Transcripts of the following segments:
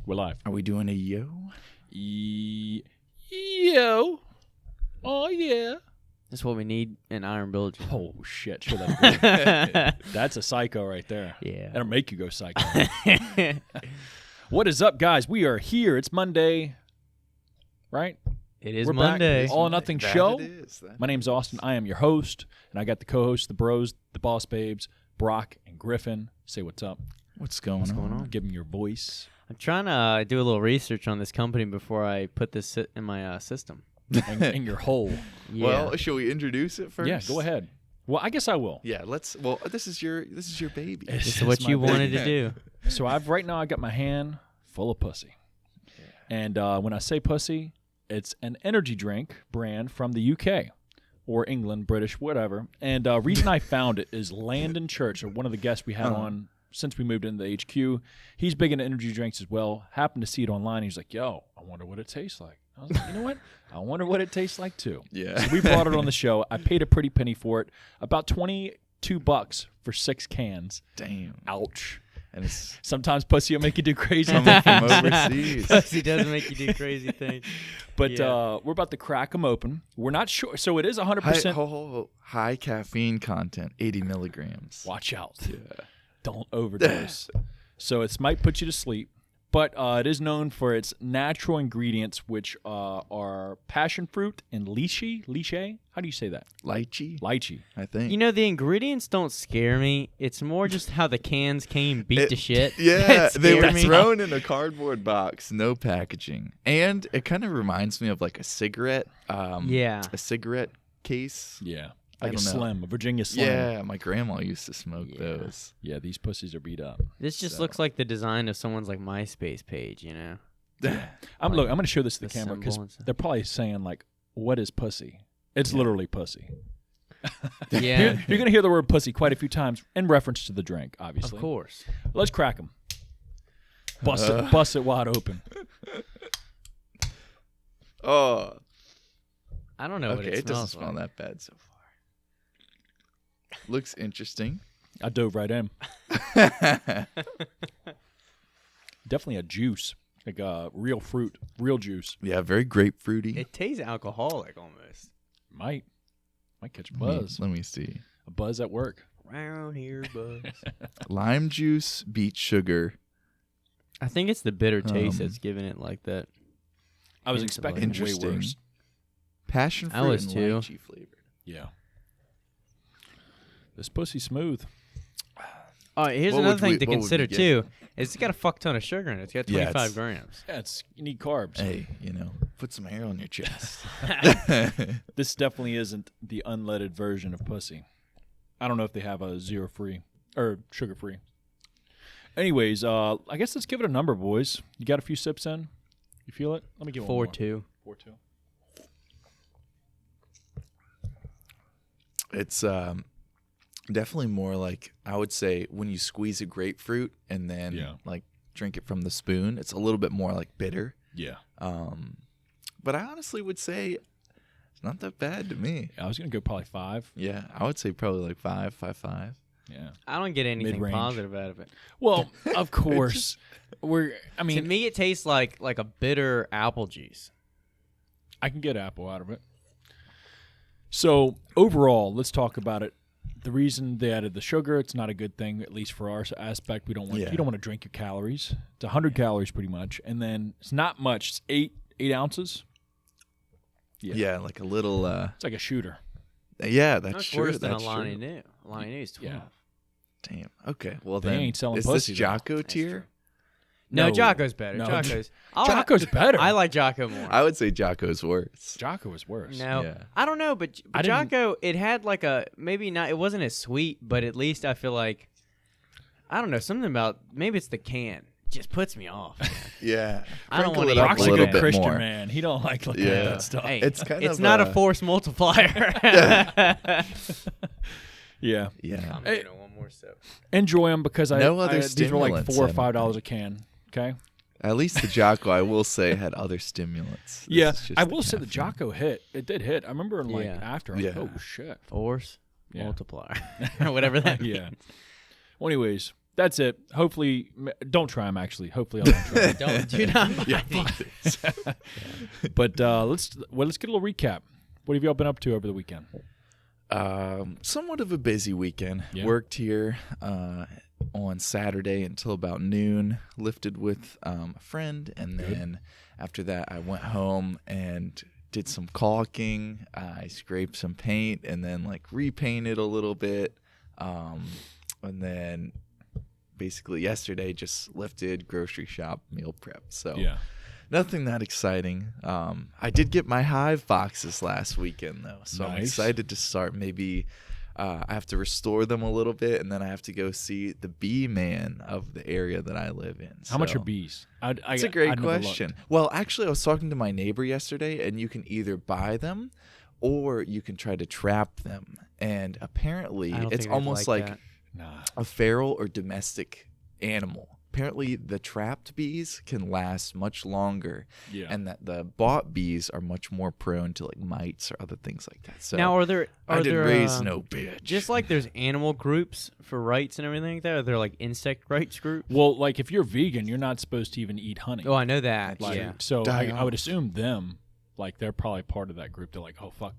We're live. Are we doing a yo? Yo. Oh, yeah. That's what we need in Iron Village. Oh, shit. Sure, that's a psycho right there. Yeah. That'll make you go psycho. What is up, guys? We are here. It's Monday, right? It is We're Monday. back. All or Nothing show. It is. My name's Austin. I am your host, and I got the co-hosts, the bros, the boss babes, Brock and Griffin. Say what's up. What's going on? Give them your voice. I'm trying to do a little research on this company before I put this in my system. In your hole. Yeah. Well, shall we introduce it first? Yeah, go ahead. Well, I guess I will. Yeah, let's. Well, this is your baby. It's This is what my you baby. wanted to do. So right now I got my hand full of pussy. And when I say pussy, it's an energy drink brand from the UK or England, British, whatever. And reason I found it is Landon Church, or one of the guests we had on since we moved into the HQ. He's big into energy drinks as well. Happened to see it online. He's like, yo, I wonder what it tastes like. I was like, you know what? I wonder what it tastes like too. Yeah. So we brought it on the show. I paid a pretty penny for it. About $22 for 6 cans. Damn. Ouch. And it's Sometimes pussy will make you do crazy coming things. from overseas. Pussy does make you do crazy things. But Yeah. we're about to crack them open. We're not sure. So it is 100%. High caffeine content, 80 milligrams. Watch out. Yeah. Don't overdose. So it might put you to sleep. But it is known for its natural ingredients, which are passion fruit and lychee. How do you say that? Lychee, Lychee. I think. You know, the ingredients don't scare me. It's more just how the cans came beat to shit. Yeah, that they were scares me. thrown in a cardboard box, no packaging. And it kind of reminds me of like a cigarette. Yeah. A cigarette case. Yeah. I Like a don't know. Slim, a Virginia Slim. Yeah, my grandma used to smoke Yeah. those. Yeah, these pussies are beat up. This just So- looks like the design of someone's like MySpace page, you know? I'm going to show this to the the camera because symbol and stuff. they're probably saying like, what is pussy? It's literally pussy. Yeah. You're going to hear the word pussy quite a few times in reference to the drink, obviously. Of course. Let's crack them. Bust it wide open. Oh, I don't know what okay. it It doesn't smells smell like. that bad so far. Looks interesting. I dove right in. Definitely a juice, like real fruit, real juice. Yeah, very grapefruity. It tastes alcoholic almost. Might catch a Let me- buzz. Let me see. A buzz at work. Round here, buzz. Lime juice, beet sugar. I think it's the bitter taste Um, that's giving it like that. I was Instantly. expecting way Interesting. worse. Passion I fruit was and too. lychee flavored. Yeah. This pussy smooth. Oh, here's What another would thing we- to what would we consider get? too. Is it's got a fuck ton of sugar in it. It's got Yeah, 25 it's- grams. Yeah, you need carbs. Hey, put some hair on your chest. This definitely isn't the unleaded version of pussy. I don't know if they have a zero-free or sugar-free. Anyways, I guess let's give it a number, boys. You got a few sips in? You feel it? Let me give it one more. 4-2. 4-2. It's definitely more like, I would say, when you squeeze a grapefruit and then Yeah. like drink it from the spoon, it's a little bit more like bitter. Yeah. But I honestly would say it's not that bad to me. I was going to go probably 5. Yeah, I would say probably like 5.5. Yeah. I don't get anything Mid-range. positive out of it. Well, of course. To I mean, me, it tastes like a bitter apple juice. I can get apple out of it. So, overall, let's talk about it. The reason they added the sugar, it's not a good thing, at least for our aspect. You don't want to drink your calories. It's 100 calories pretty much. And then it's not much. It's 8 ounces. Yeah, like a little. It's like a shooter. Yeah, that's Much true. worse than That's Alani true. New. Alani New is 12. Yeah. Damn. Okay. Well, They then ain't selling is pussy, this though. Jocko That's tier? true. No, Jocko's better. No. Jocko's better. I like Jocko more. I would say Jocko's worse. Jocko is worse. No, Yeah. I don't know, but I didn't- Jocko, it had like a maybe not. It wasn't as sweet, but at least I feel like I don't know something about maybe it's the can. It just puts me off. man. Yeah. I don't Sprinkle wanna it eat up Brock's a a little good bit Christian more. man. He don't like looking Yeah. at that stuff. Hey, It's kind it's of not a- a force multiplier. Yeah. Yeah. I'm gonna one more sip. Enjoy them because No other these were like stimulants, $4 or I don't $5 think. a can. Okay. At least the Jocko, I will say, had other stimulants. This Yeah, is just I the will say the caffeine. Jocko hit. It did hit. I remember like Yeah. after. I'm like, Yeah. oh shit. Force Yeah. multiplier, whatever that means. Yeah. Well, anyways, that's it. Hopefully, don't try them. Actually, hopefully, I won't try 'em. Don't do not Yeah, buy fuck these. this. But let's get a little recap. What have y'all been up to over the weekend? Somewhat of a busy weekend. Yeah. Worked here on Saturday until about noon. Lifted with a friend, and then after that, I went home and did some caulking. I scraped some paint, and then like repainted a little bit. And then basically yesterday just lifted, grocery shop, meal prep. So Yeah. nothing that exciting. I did get my hive boxes last weekend though, so I'm Nice. excited to start. Maybe I have to restore them a little bit, and then I have to go see the bee man of the area that I live in. How much So- are bees? It's a great question. Well, actually, I was talking to my neighbor yesterday, and you can either buy them or you can try to trap them. And apparently, I don't it's think they'd almost like like that. Nah. a feral or domestic animal. Apparently, the trapped bees can last much longer, Yeah. and that the bought bees are much more prone to like mites or other things like that. So Now, are there I didn't there, raise no bitch. just like there's animal groups for rights and everything like that? Are there like insect rights groups? Well, like if you're vegan, you're not supposed to even eat honey. Oh, I know that. Like, Yeah. So Die I would off. assume them, like they're probably part of that group. They're like, oh fuck.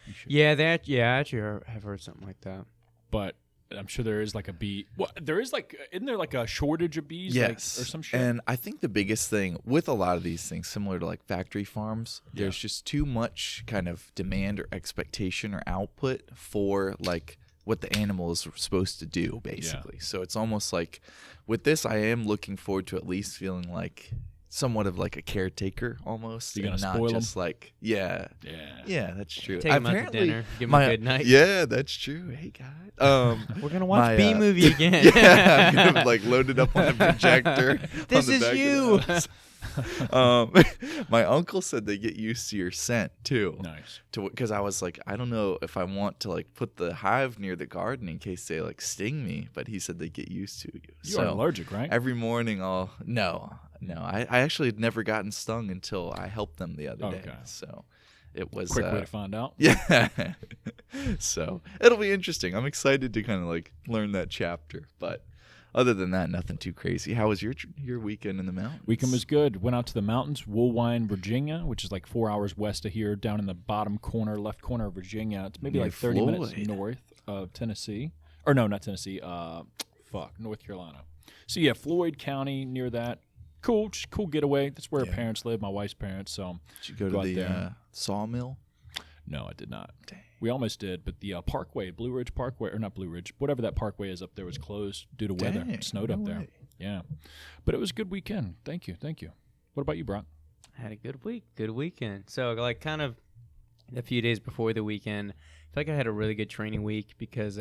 You should. Yeah, that. Yeah, I actually have heard something like that. But I'm sure there is like a bee. Well, there is like, isn't there like a shortage of bees? Yes, Like, or some shit. and I think the biggest thing with a lot of these things, similar to like factory farms, Yeah. there's just too much kind of demand or expectation or output for like what the animal is supposed to do, basically. So it's almost like with this, I am looking forward to at least feeling like somewhat of like a caretaker almost. You gonna and not spoil 'em? just like, yeah, yeah. that's true. Take 'em out to Apparently, dinner, give 'em a good night. Yeah, that's true. Hey guys, We're gonna watch my, Bee movie again. yeah, I'm gonna like load it up on a projector. This on the is back of the you. house. My uncle said they get used to your scent too. Nice. Because I was like, I don't know if I want to like put the hive near the garden in case they like sting me, but he said they get used to you. You aren't allergic, right? Every morning I'll no. I actually had never gotten stung until I helped them the other day. Okay. So it was Quick way to find out. yeah. So it'll be interesting. I'm excited to kind of like learn that chapter, but other than that, nothing too crazy. How was your weekend in the mountains? Weekend was good. Went out to the mountains, Woolwine, Virginia, which is like 4 hours west of here, down in the bottom corner, left corner of Virginia. It's maybe Near like 30 minutes Floyd. north of Tennessee. Or no, not Tennessee. North Carolina. So yeah, Floyd County, near that. Cool, just cool getaway. That's where her Yeah. parents live, my wife's parents. So Did you go Go out to the there. sawmill? no, I did not. Dang. We almost did, but the Parkway, Blue Ridge Parkway, or not Blue Ridge, whatever that parkway is up there was closed due to weather. Dang, It snowed no up there. way. Yeah. But it was a good weekend. Thank you. What about you, Brock? Had a good week, good weekend. So like kind of a few days before the weekend, I feel like I had a really good training week because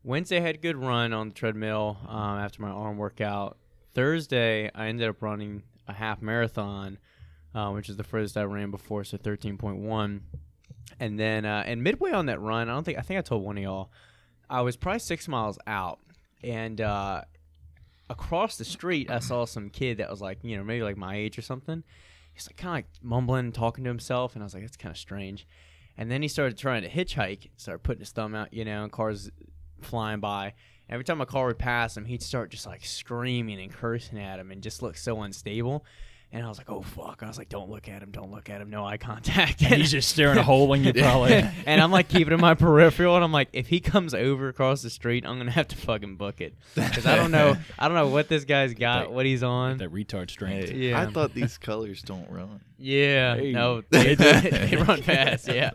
Wednesday I had a good run on the treadmill after my arm workout. Thursday I ended up running a half marathon, which is the furthest I ran before, so 13.1. And then and midway on that run, I think I told one of y'all, I was probably 6 miles out, and across the street I saw some kid that was like, maybe like my age or something. He's like kind of like mumbling and talking to himself, and I was like, that's kind of strange. And then he started trying to hitchhike, started putting his thumb out, and cars flying by. Every time a car would pass him, he'd start just like screaming and cursing at him and just look so unstable. And I was like, oh, fuck. I was like, don't look at him. No eye contact. And he's just staring a hole in you, probably. And I'm like keeping in my peripheral, and I'm like, if he comes over across the street, I'm gonna have to fucking book it because I don't know what this guy's got, what he's on. That retard strength. Hey, Yeah. I thought these colors don't run. Yeah, Hey. no, they run fast. Yeah,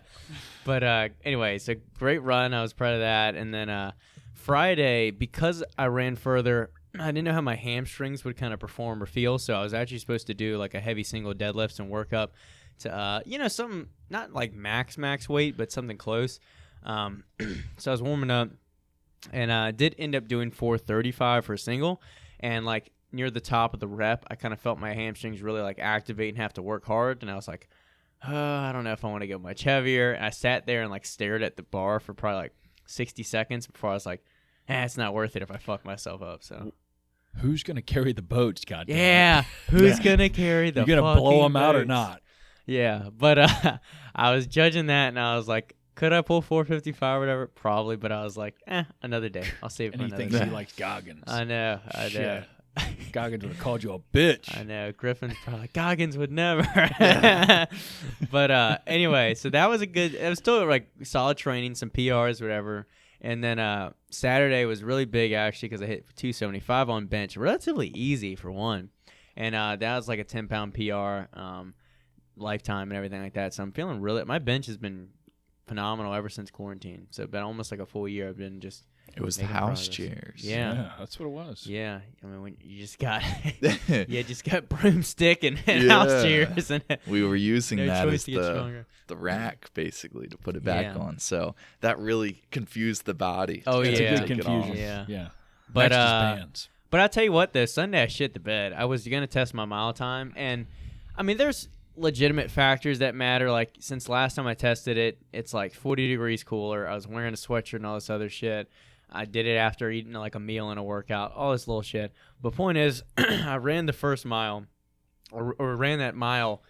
but anyway, so great run. I was proud of that. And then Friday, because I ran further, I didn't know how my hamstrings would kind of perform or feel, so I was actually supposed to do like a heavy single deadlifts and work up to something not like max weight, but something close. So I was warming up, and I did end up doing 435 for a single, and like near the top of the rep, I kind of felt my hamstrings really like activate and have to work hard, and I was like, I don't know if I want to go much heavier. And I sat there and like stared at the bar for probably like 60 seconds before I was like, it's not worth it if I fuck myself up. So Who's going to carry the boats, goddamn? yeah, who's gonna carry the? You going to blow fucking them out or boats? not? Yeah, but I was judging that, and I was like, Could I pull 455 or whatever? Probably, but I was like, another day. I'll save it And for he another thinks day. he likes Goggins. I know. Shit. Goggins would have called you a bitch. I know. Griffin's probably like, Goggins would never. But anyway, so that was it was still like solid training, some PRs, whatever. And then Saturday was really big, actually, because I hit 275 on bench. Relatively easy for one. And that was like a 10-pound PR, lifetime and everything like that. So I'm feeling my bench has been phenomenal ever since quarantine. So been almost like a full year. I've been just It was the making house progress. chairs. Yeah. That's what it was. Yeah, I mean, when you just got just got broomstick and house Yeah. chairs, and We were using no that choice as to get stronger. the rack, basically, to put it back Yeah. on. So that really confused the body. Oh, It's yeah. a good Take it confusion. off. Yeah. Yeah. But Next is bands. but I'll tell you what, though, Sunday I shit the bed. I was gonna test my mile time, and I mean, there's legitimate factors that matter. Like since last time I tested it, it's like 40 degrees cooler. I was wearing a sweatshirt and all this other shit. I did it after eating like a meal and a workout, all this little shit. But point is, I ran the first mile, or ran that mile,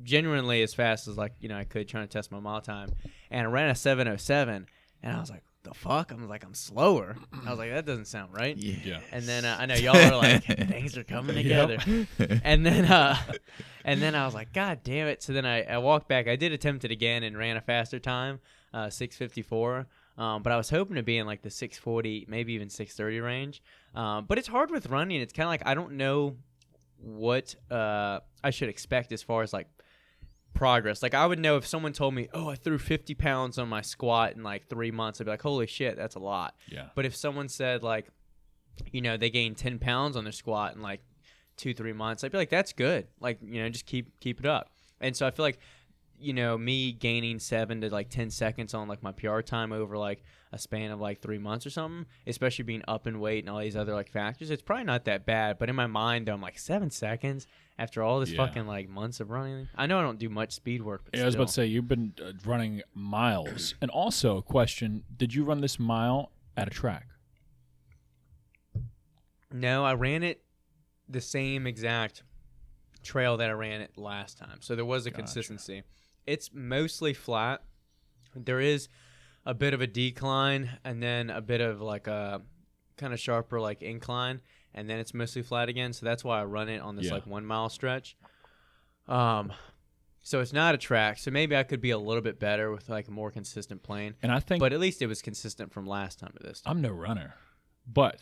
genuinely as fast as like I could, trying to test my mile time, and I ran a 7:07, and I was like, the fuck? I'm slower. I was like, that doesn't sound right. Yeah. And then I know y'all are like, things are coming together. And then I was like, God damn it. So then I walked back. I did attempt it again and ran a faster time, 6:54. But I was hoping to be in like the 6:40, maybe even 6:30 range. But it's hard with running. It's kind of like I don't know what I should expect as far as like progress. Like I would know if someone told me, I threw 50 pounds on my squat in like 3 months, I'd be like, holy shit, that's a lot. Yeah. But if someone said like, they gained 10 pounds on their squat in like 2-3 months, I'd be like, that's good. Like, just keep it up. And so I feel like, me gaining 7 to like 10 seconds on like my PR time over like a span of like 3 months or something, especially being up in weight and all these other like factors, it's probably not that bad. But in my mind, though, I'm like 7 seconds after all this fucking like months of running. I know I don't do much speed work, but I was about to say, you've been running miles. And also, question, did you run this mile at a track? No, I ran it the same exact trail that I ran it last time. So there was a consistency. It's mostly flat. There is a bit of a decline and then a bit of like a kind of sharper like incline, and then it's mostly flat again. So that's why I run it on this like 1 mile stretch. So it's not a track. So maybe I could be a little bit better with like a more consistent plane. And I think, But at least it was consistent from last time to this time. I'm no runner, but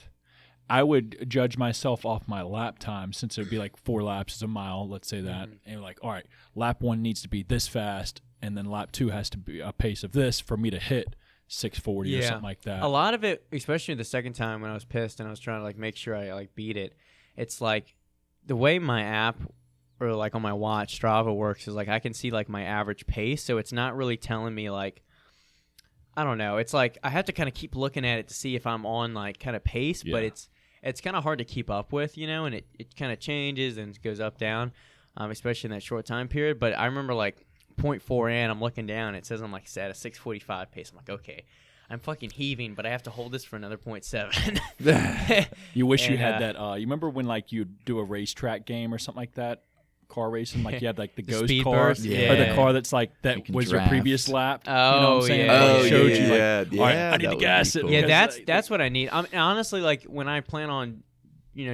I would judge myself off my lap time, since it would be like 4 laps is a mile, let's say that. And you're like, all right, lap 1 needs to be this fast, and then lap 2 has to be a pace of this for me to hit 6:40 or something like that. A lot of it, especially the second time when I was pissed and I was trying to like make sure I like beat it, it's like the way my app or like on my watch Strava works is like I can see like my average pace, so it's not really telling me like, I don't know, it's like I have to kind of keep looking at it to see if I'm on like kind of pace, but it's kind of hard to keep up with, and it kind of changes and it goes up, down, especially in that short time period. But I remember like 0.4 in, I'm looking down, it says I'm like at a 6:45 pace. I'm like, okay, I'm fucking heaving, but I have to hold this for another 0.7. You wish you had that. You remember when like you'd do a racetrack game or something like that? Car racing, like you had like the ghost speed car, burst? or the Yeah. car that's like You that can was draft. your previous lap. Oh, you know what I'm saying? yeah. Like, Oh, it showed you like, yeah, all right, yeah, I need that to would gas be it. cool. Yeah, because, that's what I need. Honestly, like when I plan on,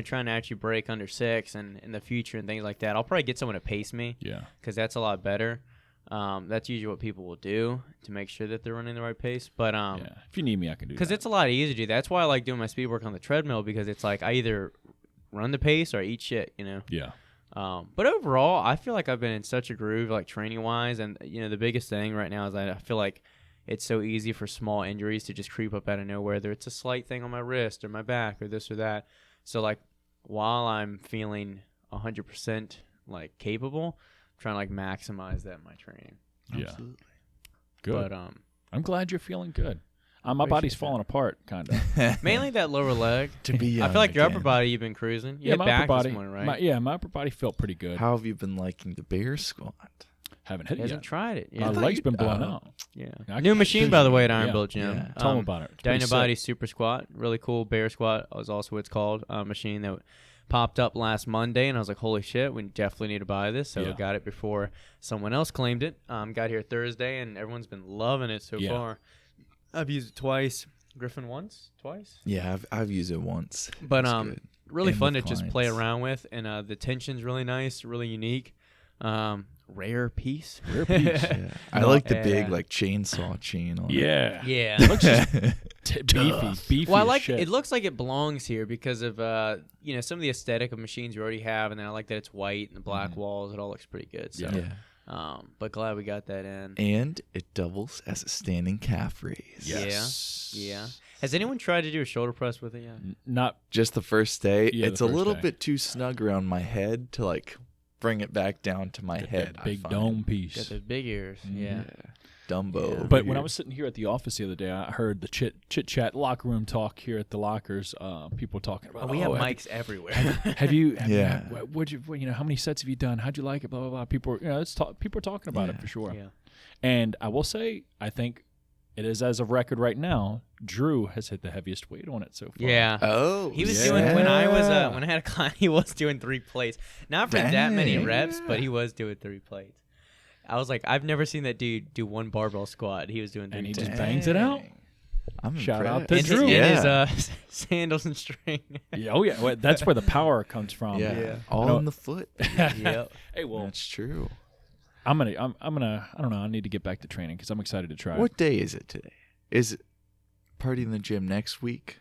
trying to actually break under 6 and in the future and things like that, I'll probably get someone to pace me. Yeah. Because that's a lot better. That's usually what people will do to make sure that they're running the right pace. But Yeah. If you need me, I can do that. because it's a lot easier to do. That's why I like doing my speed work on the treadmill, because it's like I either run the pace or I eat shit. Yeah. But overall, I feel like I've been in such a groove, like training wise, and the biggest thing right now is I feel like it's so easy for small injuries to just creep up out of nowhere. Whether it's a slight thing on my wrist or my back or this or that. So like, while I'm feeling 100% like capable, I'm trying to like maximize that in my training. Yeah. Absolutely. Good. But I'm glad you're feeling good. My body's falling apart, kind of. mainly that lower leg. To be I feel like your upper again. body you've been cruising. You Yeah, hit my back upper body. this morning, right? My upper body felt pretty good. How have you been liking the bear squat? Haven't hit He it hasn't yet. tried it. My Yeah. legs been blown out. Yeah. I New can- machine, by the way, at Iron Yeah. Built Gym. Yeah. Tell them about it. It's pretty Dynabody sick. Super Squat, really cool. Bear Squat is also what it's called. Machine that popped up last Monday, and I was like, holy shit, we definitely need to buy this. So I got it before someone else claimed it. Got here Thursday, and everyone's been loving it so far. I've used it twice. Griffin once, twice. Yeah, I've used it once. But good. really And fun to with just play clients. around with, and the tension's really nice, really unique. Rare piece. Rare piece. Yeah. I like the big Yeah. like chainsaw chain on Yeah. Yeah. It looks just beefy. Well, I as like shit. it. Looks like it belongs here because of some of the aesthetic of machines we already have, and then I like that it's white and the black walls. It all looks pretty good. So, Yeah. but glad we got that in. And it doubles as a standing calf raise. Yes. Yeah. Has anyone tried to do a shoulder press with it yet? Not Just the first day. Yeah, It's the a first little day. bit too snug around my head to like bring it back down to my head. that big I find. dome Got piece. those big ears. Yeah. Dumbo. Yeah. over But when I here. was sitting here at the office the other day, I heard the chit chat locker room talk here at the lockers. People talking about. Oh, we have have mics everywhere. Have you? Yeah. What'd you? How many sets have you done? How'd you like it? Blah blah blah. People, people are talking about it Yeah. for sure. Yeah. And I will say, I think it is as of record right now. Drew has hit the heaviest weight on it so far. Yeah. Oh, He was yeah. doing when I had a client. He was doing 3 plates, not for that many Dang. reps, but he was doing 3 plates. I was like, I've never seen that dude do 1 barbell squat. He was doing 3 And he plates. just bangs it out. I'm Shout out impressed. to in Drew. his, Yeah. in his sandals and string. Yeah, oh yeah, well, that's where the power comes from. Yeah. I All know- in the foot. Yep. Hey, well, That's true. I'm gonna. I don't know. I need to get back to training because I'm excited to try. it. What day is it today? Is it party in the gym next week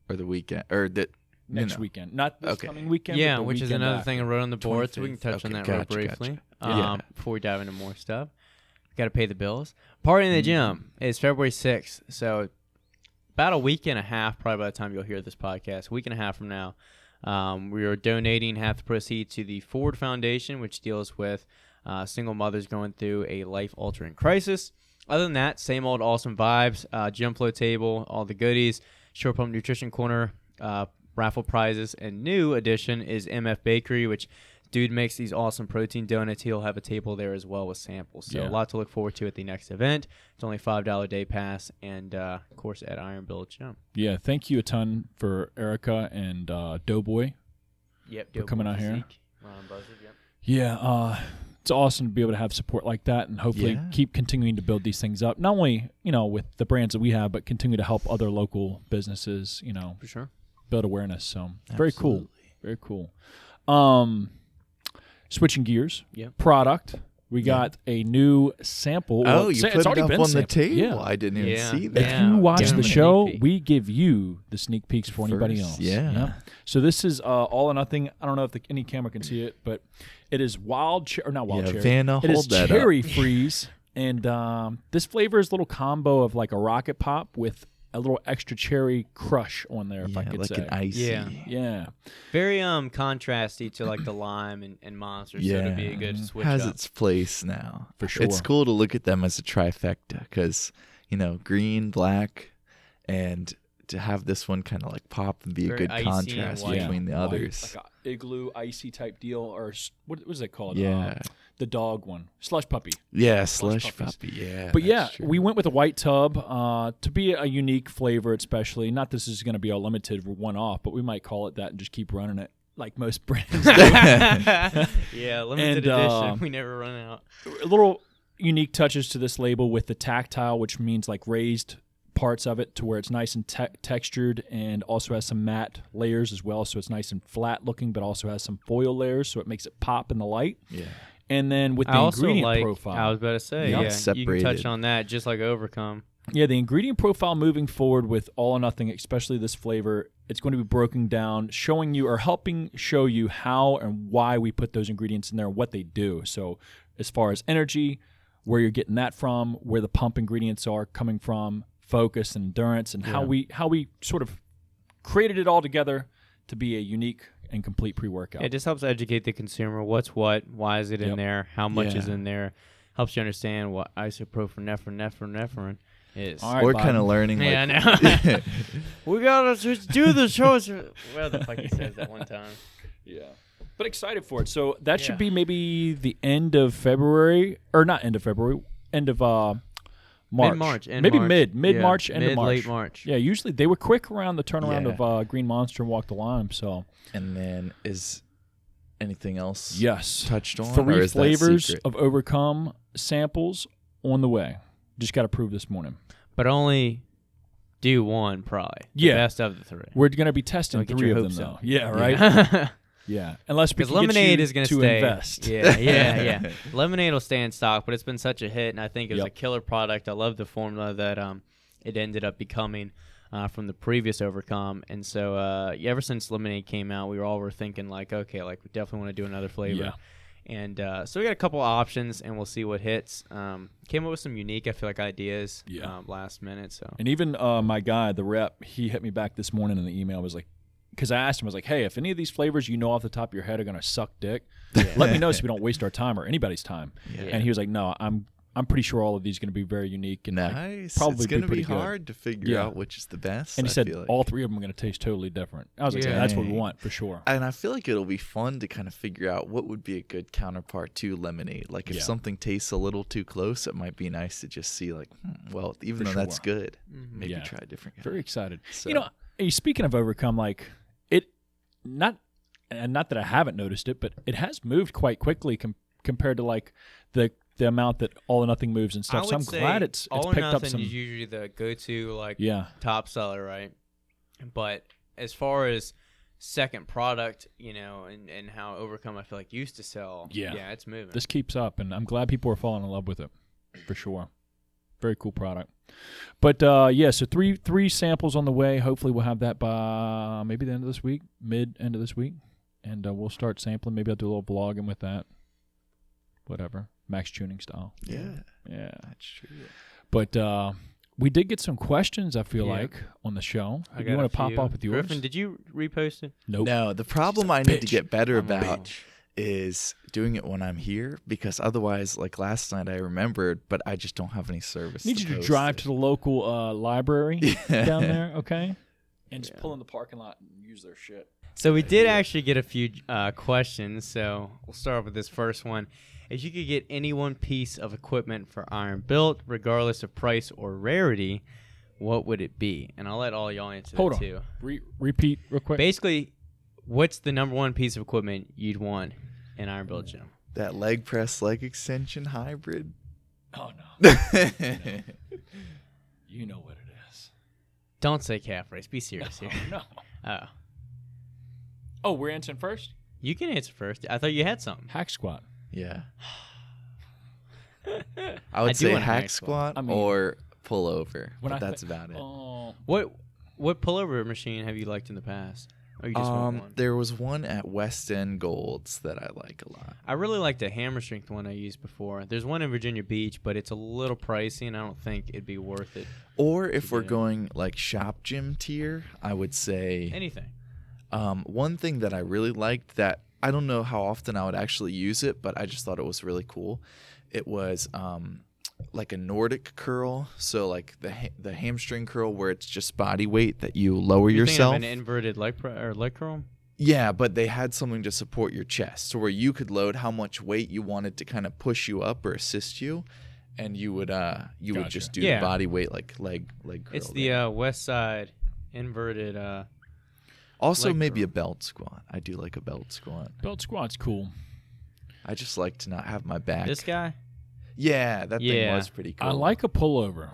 or the weekend or that Next weekend, not this Okay. coming weekend. Yeah, but the which is weekend another after. thing I wrote on the board, so we can 25th. touch on Okay, that real gotcha, briefly gotcha. Yeah. before we dive into more stuff. Got to pay the bills. Party in the gym is February 6th, so about a week and a half, probably by the time you'll hear this podcast, a week and a half from now, we are donating half the proceeds to the Ford Foundation, which deals with single mothers going through a life-altering crisis. Other than that, same old awesome vibes, GYMFLO table, all the goodies, Short Pump Nutrition Corner, raffle prizes, and new addition is MF Bakery, which dude makes these awesome protein donuts. He'll have a table there as well with samples. So Yeah. a lot to look forward to at the next event. It's only $5 day pass, and of course at Iron Build Gym. Yeah, thank you a ton for Erica and Doughboy. Yep, For coming out here. Ron Buzzard, yep. Yeah, it's awesome to be able to have support like that and hopefully Yeah. keep continuing to build these things up. Not only, with the brands that we have, but continue to help other local businesses, For sure. build awareness. So very cool. Absolutely. Very cool. Switching gears. Yep. Product. We got a new sample. Oh, Well, you it's put it already up been on the sampled. table. Yeah. I didn't even Yeah. see If that. Yeah. you watch Give the them a show, sneak peek. we give you the sneak peeks for anybody First, else. yeah. So this is all or nothing. I don't know if any camera can see it, but it is not wild Yeah, cherry. Vanna, It is hold that up. cherry freeze, and this flavor is a little combo of like a rocket pop with a little extra cherry crush on there, if I Yeah, could like say. an icy. Yeah. Yeah. Very contrasty to like the lime and monster, so it'd be a good switch has up. its place now. For sure. It's cool to look at them as a trifecta because, green, black, and to have this one kind of like pop and be Very a good icy and contrast white. between the White, others. like a igloo icy type deal, or what is it called? Yeah. The dog one, slush puppy. Yeah, slush puppies. puppy. Yeah. But yeah, that's true. we went with a white tub to be a unique flavor, especially. Not this is going to be a limited one-off, but we might call it that and just keep running it like most brands do. Yeah, limited And, edition. We never run out. A little unique touches to this label with the tactile, which means like raised parts of it to where it's nice and textured, and also has some matte layers as well. So it's nice and flat looking, but also has some foil layers, so it makes it pop in the light. Yeah. And then with the I also ingredient like. profile, I was about to say, Yeah, yeah, it's you can touch separated. on that just like Overcome. yeah, the ingredient profile moving forward with all or nothing, especially this flavor, it's going to be broken down, showing you or helping show you how and why we put those ingredients in there and what they do. So as far as energy, where you're getting that from, where the pump ingredients are coming from, focus and endurance, and how we sort of created it all together to be a unique and complete pre-workout. It just helps educate the consumer. What's what? Why is it in Yep. there? How much is Yeah. in there? Helps you understand what isoprene is. All right, We're Bob. kind of learning. Yeah, like, I know. We gotta just do the show. Well, the fuck he says that one time. Yeah. But excited for it. So that Yeah. should be maybe the end of February, or not end of February, end of March. End Maybe March. mid-March, end of March. Late March. Yeah, usually they were quick around the turnaround Yeah. of Green Monster and Walk the Line. So And then is anything else yes, touched on? 3 or is that flavors secret? of Overcome samples on the way. Just got approved this morning. But only do one, probably. Yeah. The best of the 3. We're going to be testing Don't get 3 your of them, hopes though. up. Yeah, right? Right? Yeah. Unless we Because can lemonade get you is going to stay. invest. Yeah. Lemonade will stay in stock, but it's been such a hit, and I think it was Yep. a killer product. I love the formula that it ended up becoming from the previous Overcome. And so ever since Lemonade came out, we were thinking, like, okay, like we definitely want to do another flavor. Yeah. And so we got a couple options, and we'll see what hits. Came up with some unique, I feel like, ideas last minute. So And even my guy, the rep, he hit me back this morning in the email. Was like, because I asked him, I was like, hey, if any of these flavors you know off the top of your head are going to suck dick, let me know so we don't waste our time or anybody's time. Yeah. And he was like, no, I'm pretty sure all of these are going to be very unique and like, Nice. probably It's going to be pretty good. hard to figure Yeah. out which is the best. And he I said feel like. all 3 of them are going to taste totally different. I was like, Yeah. yeah, that's what we Dang. want for sure. And I feel like it'll be fun to kind of figure out what would be a good counterpart to lemonade. Like if Yeah. something tastes a little too close, it might be nice to just see like, well, even For though that's sure. good, maybe Yeah. try a different kind. Very excited. So- You know, speaking of Overcome, like not that I haven't noticed it, but it has moved quite quickly compared to like the amount that All or Nothing moves and stuff. So I'm glad it's All or picked up Nothing some. is usually the go-to like Yeah. top seller, right? But as far as second product, and how Overcome I feel like used to sell, Yeah. it's moving. This keeps up, and I'm glad people are falling in love with it, for sure. Very cool product. But so three samples on the way. Hopefully we'll have that by maybe the end of this week, end of this week, and we'll start sampling. Maybe I'll do a little vlogging with that. Whatever, max tuning style. Yeah, Yeah. that's true. But we did get some questions, I feel Yeah. like, on the show. I You got want a to pop few. off with yours? Griffin, did you repost it? Nope. No, the problem I need to bitch. get better I'm a about bitch. is doing it when I'm here because otherwise, like last night, I remembered, but I just don't have any service. Need you to drive to the local library down there, okay? And just pull in the parking lot and use their shit. So we did actually get a few questions. So we'll start with this first one. If you could get any one piece of equipment for Iron built, regardless of price or rarity, what would it be? And I'll let all y'all answer Hold that on. too. Repeat real quick. Basically, what's the number one piece of equipment you'd want in Iron built gym? that leg press, leg extension hybrid. Oh, no. You know what it is. Don't say calf raise. Be serious here. No. Oh, We're answering first? you can answer first. I thought you had something. Hack squat. Yeah, I I would do say want a hack hack squat I mean, or pullover, when but I that's about it. Oh. What pullover machine have you liked in the past? Or you just want one? There was one at West End Golds that I like a lot. I really like the hammer strength one I used before. There's one in Virginia Beach, but it's a little pricey, and I don't think it'd be worth it. Or if we're Yeah. going like shop gym tier, I would say Anything. one thing that I really liked that I don't know how often I would actually use it, but I just thought it was really cool. It was like a Nordic curl, so like the hamstring curl where it's just body weight that you lower You're thinking of yourself. an inverted leg curl? Yeah, but they had something to support your chest, so where you could load how much weight you wanted to kind of push you up or assist you, and you would Gotcha. just do Yeah. the body weight like leg curl. It's there. the West Side inverted. Also leg maybe curl. a belt squat. I do like a belt squat. Belt squat's cool. I just like to not have my back. This guy? Yeah, that thing Yeah. was pretty cool. I like a pullover.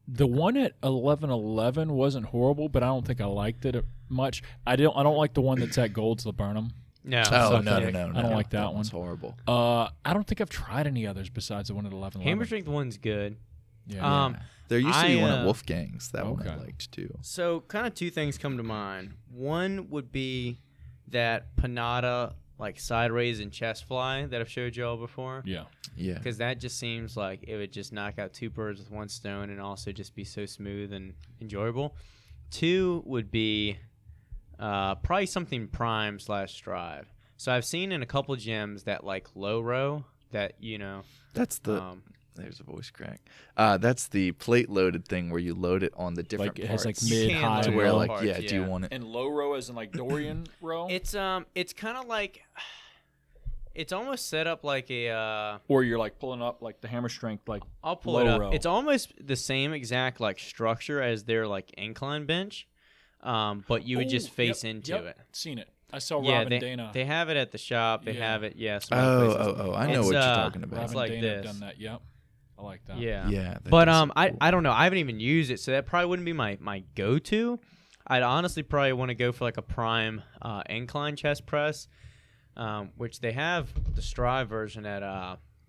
The one at 1111 wasn't horrible, but I don't think I liked it much. I don't like the one that's at Gold's Laburnum. No. Oh Suck no, it. no, no, I don't no. like that one's one. horrible. I don't think I've tried any others besides the one at 1111. Hammer strength one's good. Yeah. There used to be one at I, Wolfgang's. That one I okay. liked too. So kind of two things come to mind. One would be that Panada like side raise and chest fly that I've showed y'all before. Yeah. Yeah. Because that just seems like it would just knock out two birds with one stone and also just be so smooth and enjoyable. Two would be probably something prime / strive. So I've seen in a couple gyms that like low row that, That's the there's a voice crack. That's the plate loaded thing where you load it on the different Like it has like parts. You mid, can high, load to it where low like parts, do you yeah. want it? and low row as in like Dorian row? it's kind of like It's almost set up like a. Or you're like pulling up like the hammer strength, like I'll pull low it up. row. It's almost the same exact like structure as their like incline bench, but you would just face into it. Seen it. I saw Yeah, Rob and Dana. they have it at the shop. They have it. Yeah. some other places. I know It's, what you're talking Rob about. It's and like Dana this. have done that. Yep. I like that. Yeah. Yeah. But I don't know. I haven't even used it, so that probably wouldn't be my go-to. I'd honestly probably want to go for like a prime incline chest press, which they have the Strive version at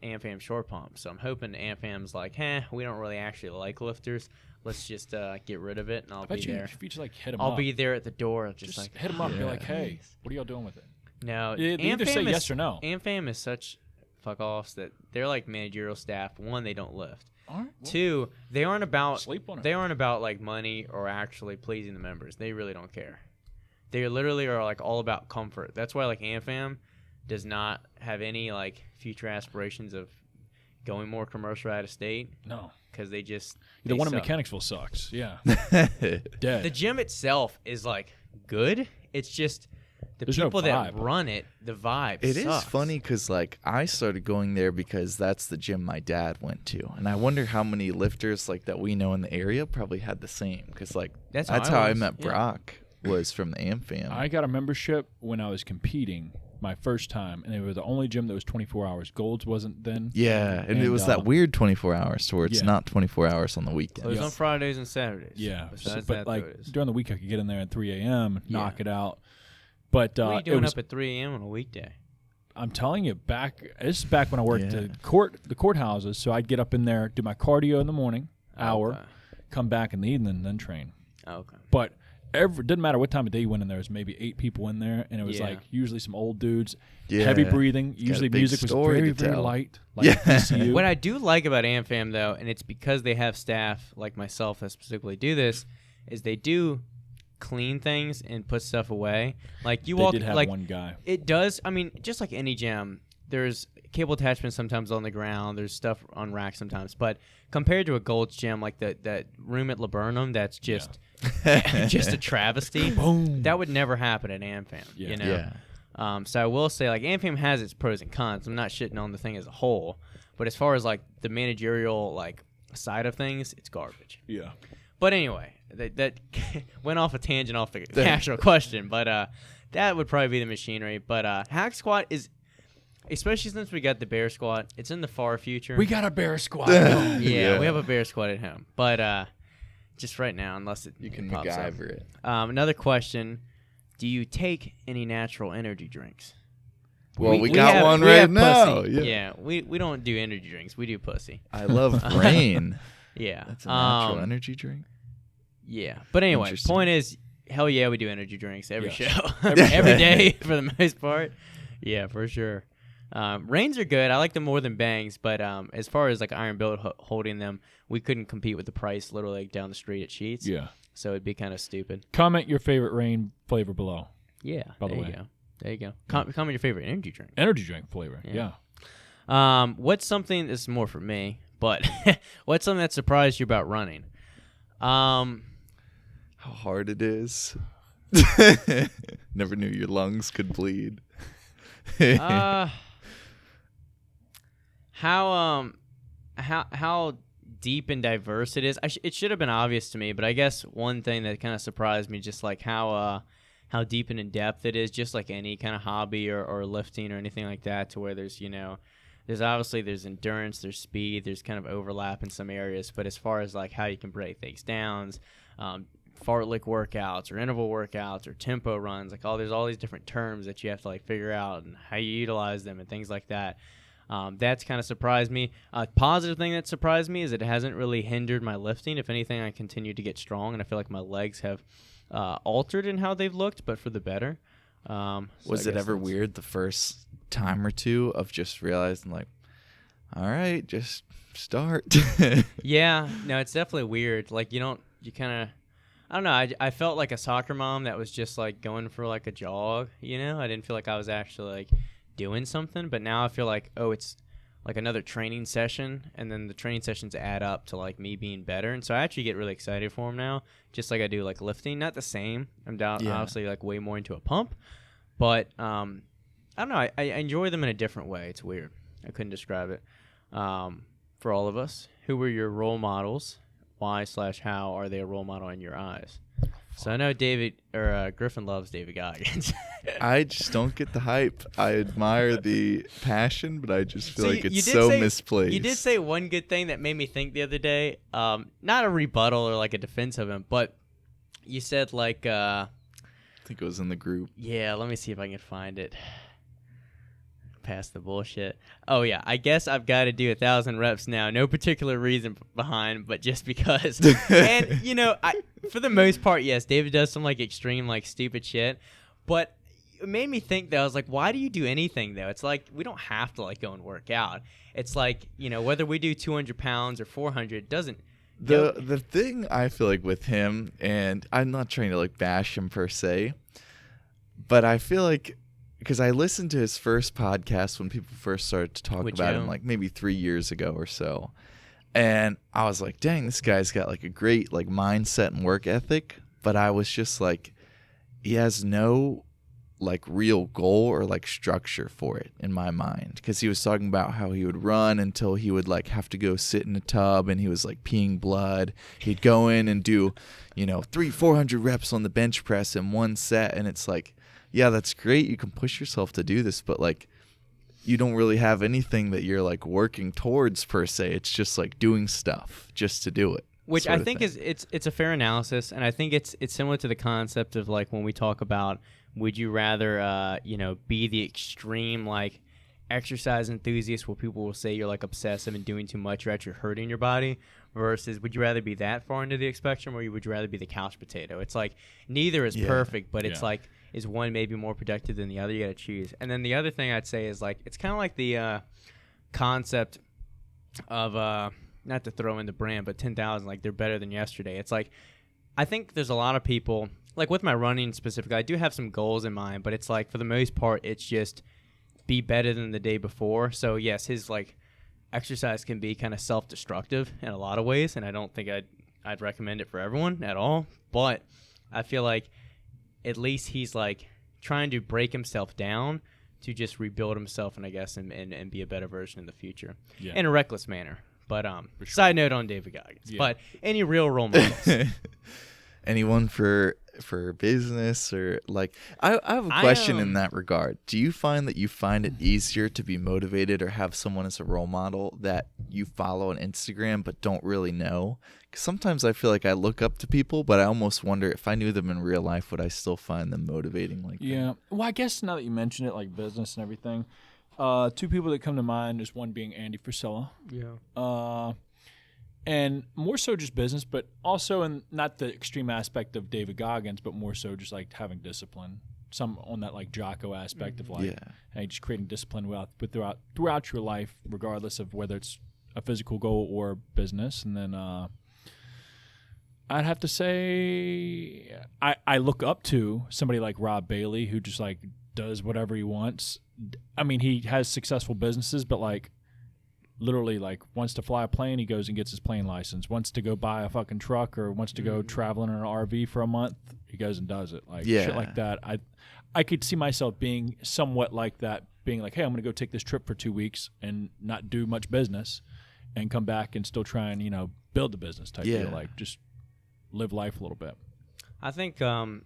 AmFam Short Pump. So I'm hoping AmFam's like, we don't really actually like lifters. Let's just get rid of it, and I'll I bet be you there. if you just like hit them I'll up. be there at the door, just like hit them up and be Yeah. like, hey, what are y'all doing with it? no. They either say yes or no. AmFam is such fuck offs that they're like managerial staff. One, they don't lift. All right. Well, Two, they aren't about sleep on it. They aren't about like money or actually pleasing the members. They really don't care. They literally are like all about comfort. That's why like AmFam does not have any like future aspirations of going more commercial out of state No. because they just The they one in suck. Mechanicsville sucks. Yeah. The Dead. gym itself is like good. It's just the There's no people that vibe. run it. The vibe. It is sucks. funny because, like, I started going there because that's the gym my dad went to, and I wonder how many lifters like that we know in the area probably had the same. Because, like, That's that's how I how I was, met yeah. Brock was from the AmFam. I got a membership when I was competing my first time, and they were the only gym that was 24 hours. Gold's wasn't then. yeah, and it was that weird 24 hours to where it's yeah. not 24 hours on the It weekend. was Yeah. on Fridays and Saturdays. Yeah. Besides But that, like though, it is. during the week, I could get in there at 3 a.m., knock Yeah. it out. But What are you it doing was, up at 3 a.m. on a weekday? I'm telling you, this is back when I worked Yeah. the courthouses. So I'd get up in there, do my cardio in the morning, hour, Okay. come back in the evening, then train. Okay. But didn't matter what time of day you went in there. There was maybe 8 people in there, and it was Yeah. like usually some old dudes, Yeah. heavy breathing. Usually big music was story very, to very tell. light, like Yeah. PCU. What I do like about AmFam, though, and it's because they have staff like myself that specifically do this, is they do clean things and put stuff away. Like you they walk, did have like one guy. it does. I mean, just like any gym, there's cable attachments sometimes on the ground. There's stuff on racks sometimes, but compared to a Gold's gym, like that room at Laburnum, that's just just a travesty. Boom. That would never happen at AmFam. Yeah. You know. Yeah. So I will say, like, AmFam has its pros and cons. I'm not shitting on the thing as a whole, but as far as like the managerial like side of things, it's garbage. Yeah. But anyway, that went off a tangent off the actual question, but that would probably be the machinery. But hack squat is, especially since we got the bear squat, it's in the far future. We got a bear squad. yeah, we have a bear squat at home, but just right now, unless You can pops up. MacGyver it. Another question: do you take any natural energy drinks? Well, we got one right have now. pussy. Yeah. we don't do energy drinks. We do pussy. I love Rain. Yeah, That's a natural energy drink. Yeah, but anyway, Interesting. point is, hell yeah, we do energy drinks every Yes. show, every day for the most part. Yeah, for sure. Reigns are good. I like them more than bangs, but as far as like Iron Build holding them, we couldn't compete with the price literally like, down the street at Sheets. Yeah. So it'd be kind of stupid. Comment your favorite rain flavor below. Yeah. By the there way. you go. There you go. Comment your favorite energy drink. Energy drink flavor. Yeah. Yeah. What's something? This is more for me, but what's something that surprised you about running? How hard it is. Never knew your lungs could bleed. How deep and diverse it is. It should have been obvious to me, but I guess one thing that kind of surprised me, just like how deep and in depth it is, just like any kind of hobby or lifting or anything like that, to where there's there's endurance, there's speed, there's kind of overlap in some areas, but as far as like how you can break things down, fartlek workouts or interval workouts or tempo runs, like there's all these different terms that you have to like figure out and how you utilize them and things like that. That's kind of surprised me. Positive thing that surprised me is it hasn't really hindered my lifting. If anything, I continue to get strong, and I feel like my legs have altered in how they've looked, but for the better. Was it ever weird the first time or two of just realizing, like, all right, just start? Yeah, no, it's definitely weird. Like, I don't know. I felt like a soccer mom that was just like going for like a jog, I didn't feel like I was actually like doing something, but now I feel like, it's like another training session, and then the training sessions add up to like me being better, and so I actually get really excited for them now, just like I do like lifting. Not the same. I'm down, obviously like way more into a pump, but I don't know. I enjoy them in a different way. It's weird. I couldn't describe it. For all of us, who were your role models? Why/how are they a role model in your eyes? So I know Griffin loves David Goggins. I just don't get the hype. I admire the passion, but I just feel like it's misplaced. You did say one good thing that made me think the other day. Not a rebuttal or like a defense of him, but you said like I think it was in the group. Yeah, let me see if I can find it. Past the bullshit. Oh yeah, I guess I've got to do 1,000 reps now. No particular reason behind, but just because. And for the most part, yes, David does some like extreme, like stupid shit. But it made me think though. I was like, why do you do anything though? It's like we don't have to like go and work out. It's like whether we do 200 pounds or 400, it doesn't. The thing I feel like with him, and I'm not trying to like bash him per se, but I feel like. Because I listened to his first podcast when people first started to talk about him, like maybe 3 years ago or so. And I was like, dang, this guy's got like a great like mindset and work ethic. But I was just like, he has no like real goal or like structure for it in my mind. Because he was talking about how he would run until he would like have to go sit in a tub and he was like peeing blood. He'd go in and do, 400 reps on the bench press in one set. And it's like, yeah, that's great. You can push yourself to do this, but like you don't really have anything that you're like working towards per se. It's just like doing stuff just to do it. Which I think is it's a fair analysis, and I think it's similar to the concept of like when we talk about would you rather be the extreme like exercise enthusiast where people will say you're like obsessive and doing too much, you're actually hurting your body, versus would you rather be that far into the spectrum or would you rather be the couch potato? It's like neither is perfect, but it's like is one maybe more productive than the other? You got to choose. And then the other thing I'd say is like it's kind of like the concept of not to throw in the brand, but 10,000 like they're better than yesterday. It's like I think there's a lot of people like with my running specifically. I do have some goals in mind, but it's like for the most part it's just be better than the day before. So yes, his like exercise can be kind of self-destructive in a lot of ways, and I don't think I'd recommend it for everyone at all. But I feel like at least he's like trying to break himself down to just rebuild himself and I guess and be a better version in the future in a reckless manner. But side note on David Goggins. Yeah. But any real role models? Anyone for business or like I have a question in that regard. Do you find that you find it easier to be motivated or have someone as a role model that you follow on Instagram but don't really know? Because sometimes I feel like I look up to people, but I almost wonder if I knew them in real life, would I still find them motivating like that? Yeah. Well, I guess now that you mention it, like business and everything, two people that come to mind is one being Andy Frisella. Yeah. And more so just business, but also in not the extreme aspect of David Goggins, but more so just like having discipline. Some on that like Jocko aspect of like, hey, just creating discipline throughout your life, regardless of whether it's a physical goal or business. And then I'd have to say I look up to somebody like Rob Bailey, who just like does whatever he wants. I mean, he has successful businesses, but like literally like wants to fly a plane, he goes and gets his plane license. Wants to go buy a fucking truck or wants to go traveling in an RV for a month, he goes and does it. Like shit like that. I could see myself being somewhat like that, being like, hey, I'm going to go take this trip for 2 weeks and not do much business and come back and still try and, build the business type deal. Like just live life a little bit. I think the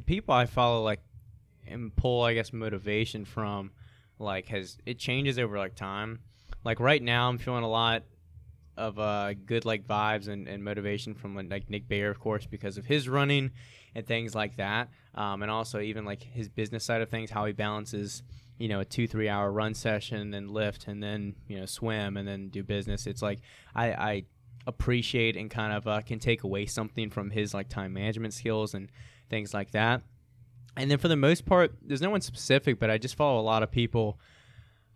people I follow like and pull, I guess, motivation from like it changes over like time. Like right now, I'm feeling a lot of good like vibes and motivation from like Nick Bayer, of course, because of his running and things like that, and also even like his business side of things, how he balances, a 2-3 hour run session, then lift, and then swim, and then do business. It's like I appreciate and kind of can take away something from his like time management skills and things like that. And then for the most part, there's no one specific, but I just follow a lot of people.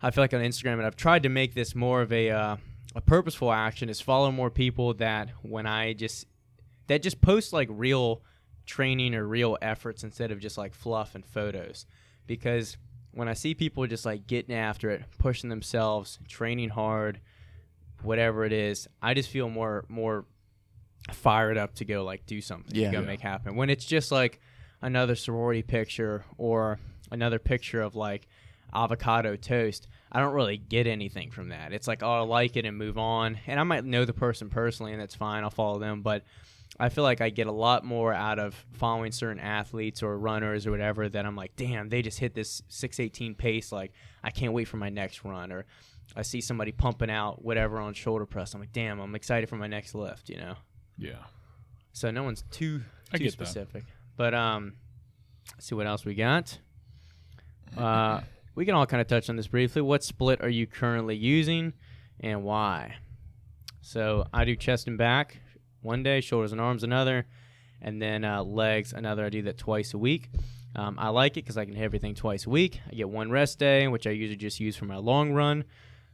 I feel like on Instagram, and I've tried to make this more of a purposeful action, is follow more people that just post like real training or real efforts instead of just like fluff and photos. Because when I see people just like getting after it, pushing themselves, training hard, whatever it is, I just feel more fired up to go like do something, to go make happen. When it's just like another sorority picture or another picture of like avocado toast, I don't really get anything from that. It's like, oh, I like it and move on. And I might know the person personally, and that's fine. I'll follow them. But I feel like I get a lot more out of following certain athletes or runners or whatever that I'm like, damn, they just hit this 6:18 pace. Like, I can't wait for my next run. Or I see somebody pumping out whatever on shoulder press. I'm like, damn, I'm excited for my next lift, you know? Yeah. So no one's too specific. But let's see what else we got. We can all kind of touch on this briefly. What split are you currently using and why? So I do chest and back one day, shoulders and arms another, and then legs another. I do that twice a week. I like it because I can hit everything twice a week. I get one rest day, which I usually just use for my long run.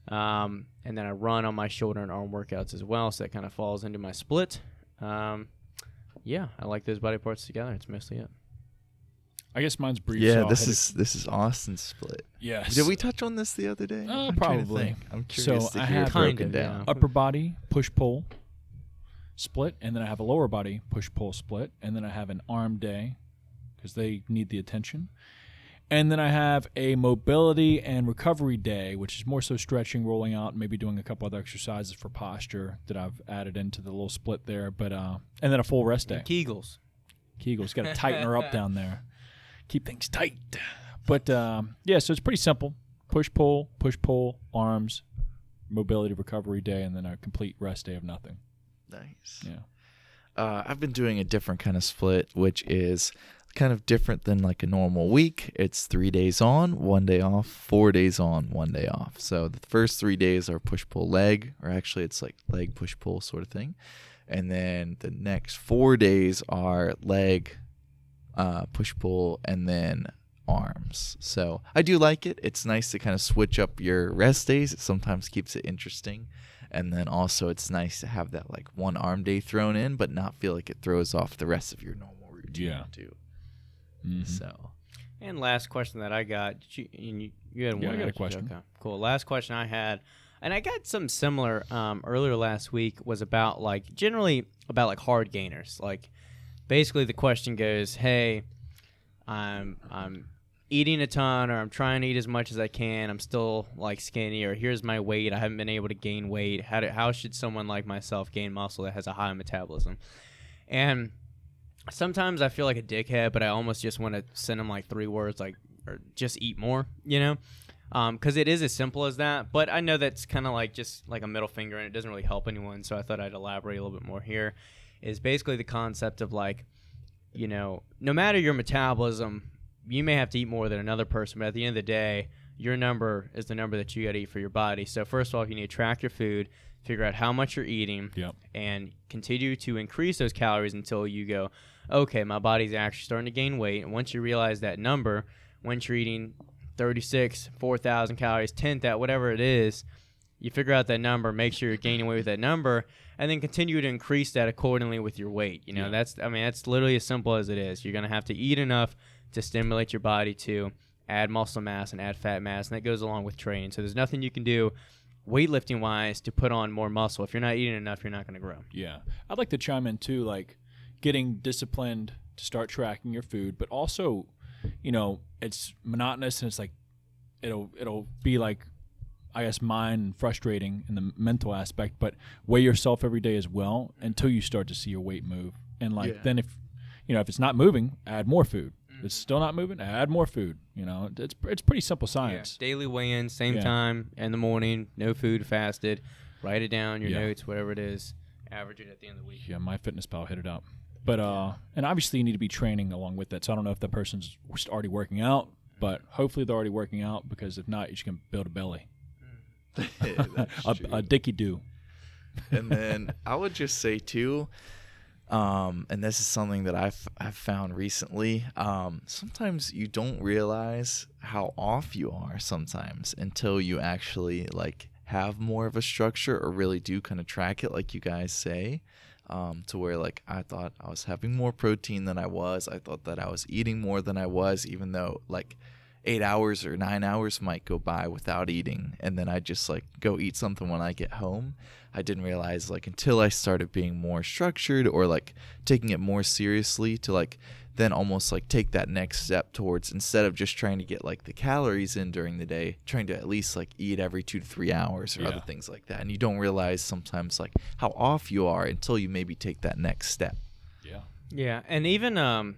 And then I run on my shoulder and arm workouts as well, so that kind of falls into my split. Yeah, I like those body parts together. It's mostly it. I guess mine's brief. Yeah, so this is Austin's split. Yes. Did we touch on this the other day? I'm trying to probably. think. I'm curious So to I hear have it broken kind of, down. yeah. upper body push-pull split, and then I have a lower body push-pull split, and then I have an arm day because they need the attention. And then I have a mobility and recovery day, which is more so stretching, rolling out, and maybe doing a couple other exercises for posture that I've added into the little split there. But and then a full rest day. Kegels. Kegels, got to tighten her up down there. Keep things tight. But, yeah, so it's pretty simple. Push-pull, arms, mobility recovery day, and then a complete rest day of nothing. Nice. Yeah. I've been doing a different kind of split, which is kind of different than like a normal week. It's 3 days on, 1 day off, 4 days on, 1 day off. So the first 3 days are push-pull leg, or actually it's like leg push-pull sort of thing. And then the next 4 days are leg, push-pull, and then arms. So I do like it. It's nice to kind of switch up your rest days. It sometimes keeps it interesting. And then also it's nice to have that like one arm day thrown in, but not feel like it throws off the rest of your normal routine too. Mm-hmm. So. And last question that I got, you had one. Yeah, I got a actually. question. Okay, cool. Last question I had, and I got something similar earlier last week, was about like generally about like hard gainers. Like basically the question goes, hey, I'm eating a ton, or I'm trying to eat as much as I can. I'm still like skinny, or here's my weight. I haven't been able to gain weight. How should someone like myself gain muscle that has a high metabolism? And sometimes I feel like a dickhead, but I almost just want to send them like 3 words, like, or just eat more, you know? Because it is as simple as that. But I know that's kind of like just like a middle finger, and it doesn't really help anyone. So I thought I'd elaborate a little bit more here. Is basically the concept of like, you know, no matter your metabolism, you may have to eat more than another person, but at the end of the day, your number is the number that you got to eat for your body. So first of all, you need to track your food, figure out how much you're eating, and continue to increase those calories until you go, okay, my body's actually starting to gain weight. And once you realize that number, once you're eating 36, 4,000 calories, 10,000, whatever it is, you figure out that number, make sure you're gaining weight with that number, and then continue to increase that accordingly with your weight. You know, that's literally as simple as it is. You're going to have to eat enough to stimulate your body to add muscle mass and add fat mass, and that goes along with training. So there's nothing you can do weightlifting-wise to put on more muscle. If you're not eating enough, you're not going to grow. Yeah. I'd like to chime in, too, like getting disciplined to start tracking your food, but also, you know, it's monotonous, and it's like it'll be like, I guess, mind frustrating in the mental aspect, but weigh yourself every day as well until you start to see your weight move. And like then if it's not moving, add more food. If it's still not moving, add more food. You know, it's pretty simple science. Yeah. Daily weigh-in, same time in the morning, no food, fasted. Write it down, your notes, whatever it is. Average it at the end of the week. Yeah, MyFitnessPal hit it up. But and obviously you need to be training along with that. So I don't know if that person's already working out, but hopefully they're already working out, because if not, you just can build a belly. a dicky do. And then I would just say too, and this is something that I've found recently, sometimes you don't realize how off you are sometimes until you actually like have more of a structure or really do kind of track it, like you guys say, to where like I thought I was having more protein than I was. I thought that I was eating more than I was, even though like 8 hours or 9 hours might go by without eating, and then I just like go eat something when I get home. I didn't realize like until I started being more structured or like taking it more seriously to like then almost like take that next step towards, instead of just trying to get like the calories in during the day, trying to at least like eat every 2 to 3 hours or other things like that. And you don't realize sometimes like how off you are until you maybe take that next step. Yeah, and even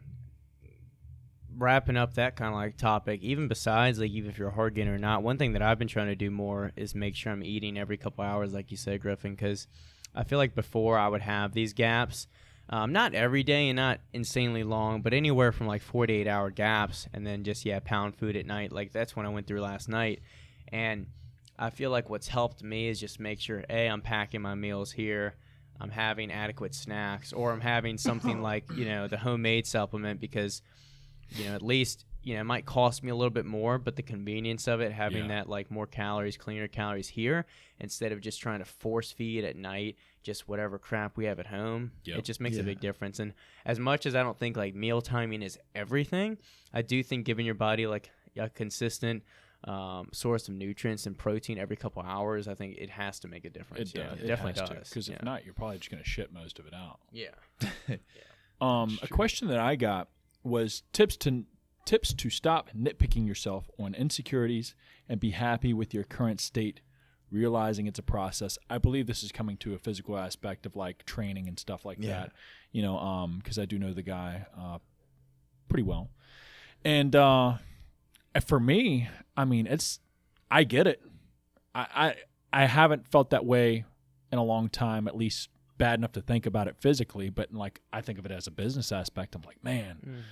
wrapping up that kind of like topic, even besides like even if you're a hard gainer or not, one thing that I've been trying to do more is make sure I'm eating every couple hours, like you said, Griffin, because I feel like before I would have these gaps, not every day and not insanely long, but anywhere from like 4 to 8 hour gaps, and then just pound food at night. Like that's when I went through last night, and I feel like what's helped me is just make sure I'm packing my meals here, I'm having adequate snacks, or I'm having something like the homemade supplement, because at least it might cost me a little bit more, but the convenience of it, having that like more calories, cleaner calories here, instead of just trying to force feed at night just whatever crap we have at home, it just makes a big difference. And as much as I don't think like meal timing is everything, I do think giving your body like a consistent source of nutrients and protein every couple hours, I think it has to make a difference. It definitely does. Because if not, you're probably just going to shit most of it out. Yeah. A question that I got was tips to stop nitpicking yourself on insecurities and be happy with your current state, realizing it's a process. I believe this is coming to a physical aspect of like training and stuff like that, because I do know the guy pretty well. And for me, I mean, I get it. I haven't felt that way in a long time, at least bad enough to think about it physically, but like I think of it as a business aspect. I'm like, man,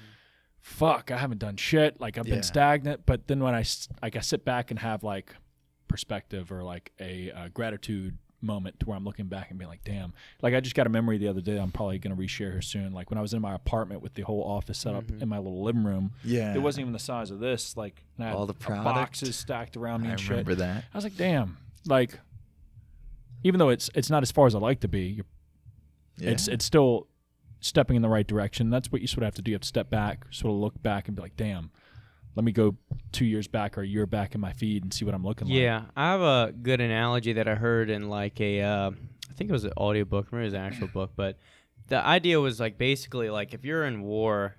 fuck, I haven't done shit. Like I've been stagnant. But then when I sit back and have like perspective or like a gratitude moment to where I'm looking back and being like, damn, like I just got a memory the other day I'm probably going to reshare here soon. Like when I was in my apartment with the whole office set up in my little living room, it wasn't even the size of this. Like and I had all the boxes stacked around me and shit. I remember that. I was like, damn, like even though it's not as far as I like to be, it's still stepping in the right direction. That's what you sort of have to do. You have to step back, sort of look back and be like, damn, let me go 2 years back or a year back in my feed and see what I'm looking like. Yeah, I have a good analogy that I heard in like I think it was an audiobook, maybe it was an actual book, but the idea was like basically like if you're in war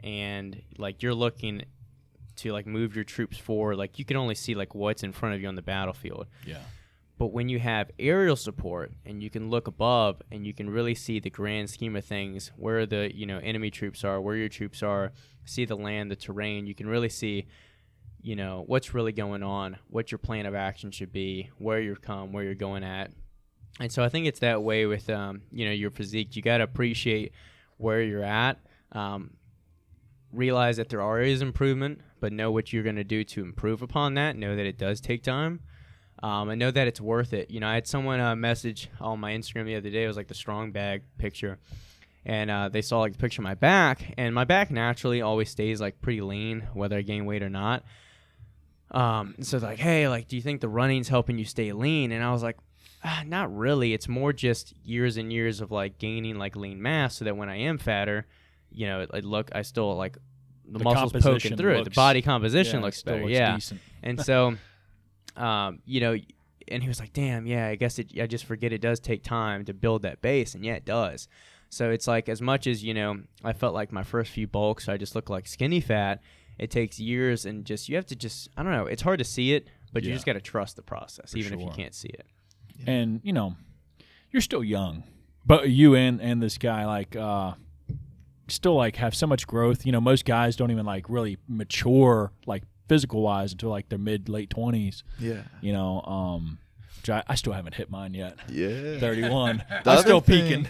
and like you're looking to like move your troops forward, like you can only see like what's in front of you on the battlefield. Yeah. But when you have aerial support and you can look above and you can really see the grand scheme of things, where the enemy troops are, where your troops are, see the land, the terrain, you can really see what's really going on, what your plan of action should be, where you're going at. And so I think it's that way with your physique. You got to appreciate where you're at, realize that there is improvement, but know what you're going to do to improve upon that. Know that it does take time. I know that it's worth it. I had someone message on my Instagram the other day. It was like the strong bag picture. And they saw like the picture of my back. And my back naturally always stays like pretty lean, whether I gain weight or not. So like, hey, like, do you think the running's helping you stay lean? And I was like, not really. It's more just years and years of like gaining like lean mass so that when I am fatter, I still like the muscles poking through it. The body composition looks better. Decent. And so... and he was like, damn, I guess I just forget it does take time to build that base. And it does. So it's like, as much as, I felt like my first few bulks, I just looked like skinny fat. It takes years and you have to I don't know. It's hard to see it, but you just got to trust the process, even if you can't see it. Yeah. And, you're still young, but you and this guy, like, still like have so much growth. Most guys don't even like really mature, like, physical wise until like their late 20s. Which I still haven't hit mine yet. 31. I'm still peaking.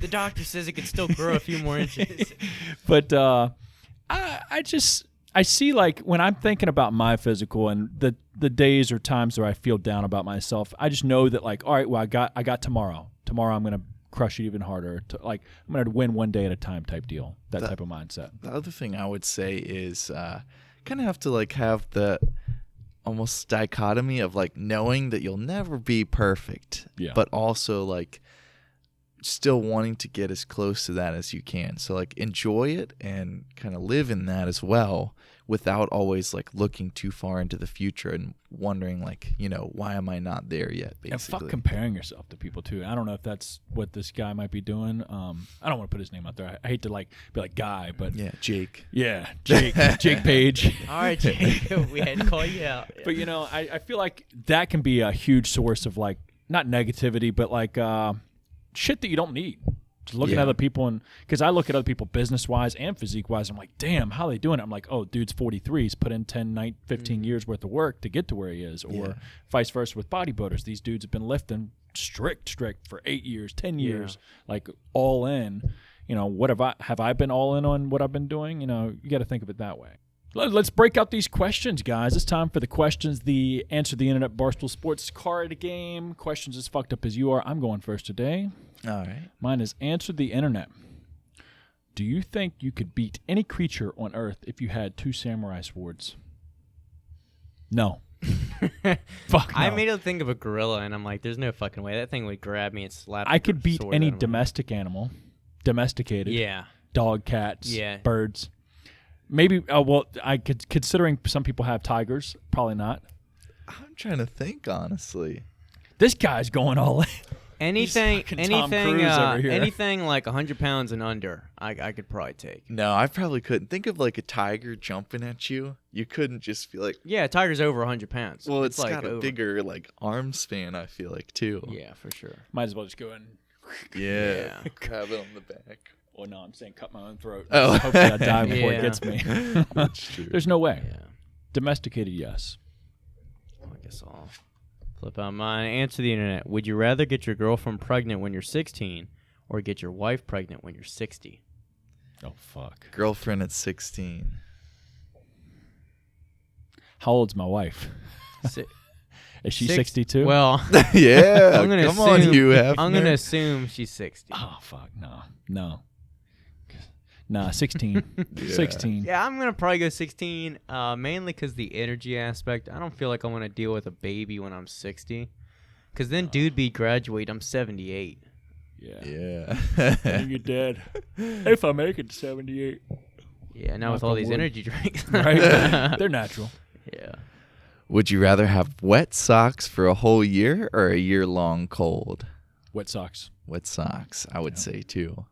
The doctor says it could still grow a few more inches. But I see, like, when I'm thinking about my physical and the days or times where I feel down about myself, I just know that, like, all right, well, I got tomorrow. Tomorrow I'm gonna crush it even harder. I'm gonna win one day at a time type deal. That type of mindset. The other thing I would say is kind of have to like have the almost dichotomy of like knowing that you'll never be perfect, but also like still wanting to get as close to that as you can. So like enjoy it and kind of live in that as well, without always like looking too far into the future and wondering like, why am I not there yet, basically. And fuck comparing yourself to people too. I don't know if that's what this guy might be doing. I don't want to put his name out there. I hate to like be like guy, but Yeah, Jake. yeah, Jake Page. All right, Jake, we had to call you out. But I feel like that can be a huge source of like not negativity, but like shit that you don't need. Just looking at other people, and because I look at other people business wise and physique wise, I'm like, damn, how are they doing it? I'm like, oh, dude's 43. He's put in 10, 15 years worth of work to get to where he is, or vice versa with bodybuilders. These dudes have been lifting strict for 8 years, 10 years, like all in. What have I been all in on what I've been doing? You got to think of it that way. Let's break out these questions, guys. It's time for the questions, the Answer the Internet Barstool Sports card game. Questions as fucked up as you are. I'm going first today. All right. Mine is Answer the Internet. Do you think you could beat any creature on Earth if you had 2 samurai swords? No. Fuck no. I made him think of a gorilla, and I'm like, there's no fucking way. That thing would grab me and slap I could beat sword any out of me. domesticated, Yeah. dog, cats, Yeah. birds. Maybe, considering some people have tigers, probably not. I'm trying to think, honestly. This guy's going all in. Anything like 100 pounds and under, I could probably take. No, I probably couldn't. Think of like a tiger jumping at you. You couldn't just feel like... Yeah, a tiger's over 100 pounds. Well, it's like got a bigger like arm span, I feel like, too. Yeah, for sure. Might as well just go in. Yeah. Grab it on the back. Well, no, I'm saying cut my own throat. Oh. Hopefully I die before Yeah. it gets me. That's true. There's no way. Yeah. Domesticated, yes. I guess I'll flip out mine. Answer the Internet. Would you rather get your girlfriend pregnant when you're 16 or get your wife pregnant when you're 60? Oh, fuck. Girlfriend at 16. How old's my wife? Is she 62? Well, Yeah, I'm gonna come on, assume- Hugh Hefner. I'm going to assume she's 60. Oh, fuck. No. Nah, 16. 16. Yeah, I'm going to probably go 16, mainly because the energy aspect. I don't feel like I want to deal with a baby when I'm 60. Because then dude be graduate, I'm 78. Yeah. And you're dead. If I make it to 78. Yeah, now Knock with all on these wood. energy drinks. Right? They're natural. Yeah. Would you rather have wet socks for a whole year or a year-long cold? Wet socks. Wet socks, I would say, too.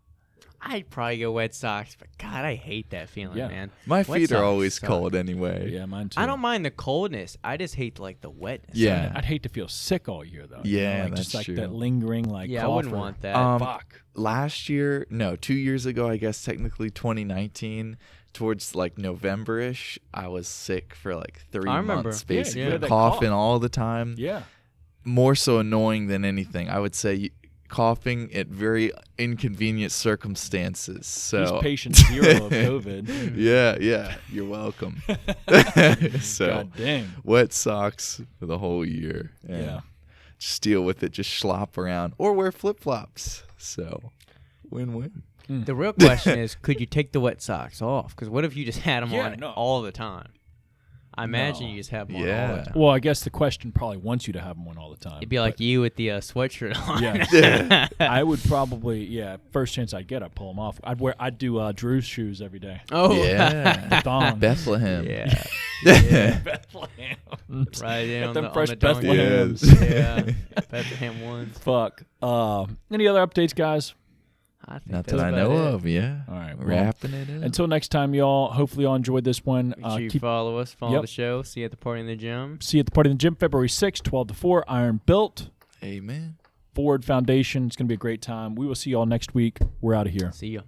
I'd probably go wet socks, but God, I hate that feeling, Yeah. man. My Wet feet are socks always suck. cold anyway. Yeah, mine too. I don't mind the coldness. I just hate like the wetness. Yeah. I'd hate to feel sick all year, though. Yeah, like, just that's like true. that lingering, like, Yeah, I cough wouldn't or- want that. Fuck. Last year, 2 years ago, I guess technically 2019, towards like November-ish, I was sick for like 3 I remember. months, Yeah, basically you had that coughing cough. all the time. Yeah. More so annoying than anything. I would say coughing at very inconvenient circumstances. So He's patient zero of COVID. yeah, you're welcome. So God dang. wet socks for the whole year. And Yeah. just deal with it. Just slop around or wear flip-flops. So win-win. The real question is, could you take the wet socks off? Because what if you just had them Yeah, on no. all the time? I imagine No. you just have them on all Yeah. the time. Well, I guess the question probably wants you to have them on all the time. It'd be like you with the sweatshirt on. Yeah. I would probably, first chance I get, I'd pull them off. I'd do Drew's shoes every day. Oh, Yeah. Thong. Bethlehem. yeah. Bethlehem. Right in on them the, fresh on the donkey. Bethlehems. Yeah. Bethlehem ones. Fuck. Any other updates, guys? I think Not that's that I about know it. of, yeah. All right. Well, Wrapping it up. until next time, y'all. Hopefully, y'all enjoyed this one. Make sure you follow us, follow the show. See you at the party in the gym. See you at the party in the gym, February 6th, 12 to 4. Iron Built. Amen. Ford Foundation. It's going to be a great time. We will see y'all next week. We're out of here. See ya.